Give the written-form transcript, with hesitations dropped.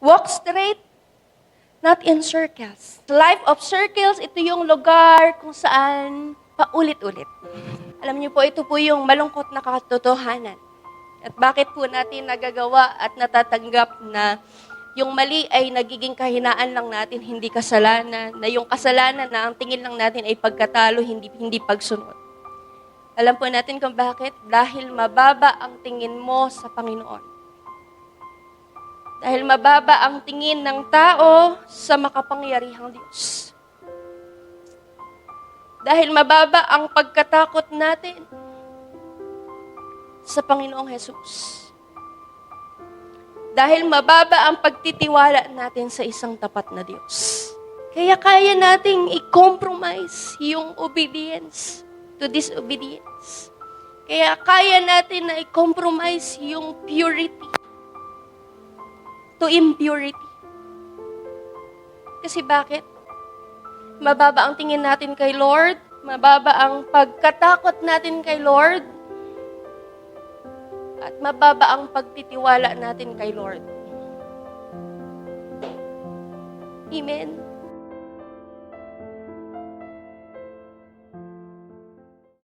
Walk straight, not in circles. Life of circles, ito yung lugar kung saan paulit-ulit. Alam niyo po, ito po yung malungkot na katotohanan. At bakit po natin nagagawa at natatanggap na yung mali ay nagiging kahinaan lang natin, hindi kasalanan. Na yung kasalanan na ang tingin lang natin ay pagkatalo, hindi pagsunod. Alam po natin kung bakit? Dahil mababa ang tingin mo sa Panginoon. Dahil mababa ang tingin ng tao sa makapangyarihang Diyos. Dahil mababa ang pagkatakot natin sa Panginoong Jesus. Dahil mababa ang pagtitiwala natin sa isang tapat na Diyos. Kaya kaya nating i-compromise yung obedience to disobedience. Kaya kaya natin na i-compromise yung purity to impurity. Kasi bakit? Mababa ang tingin natin kay Lord, mababa ang pagkatakot natin kay Lord, at mababa ang pagtitiwala natin kay Lord. Amen.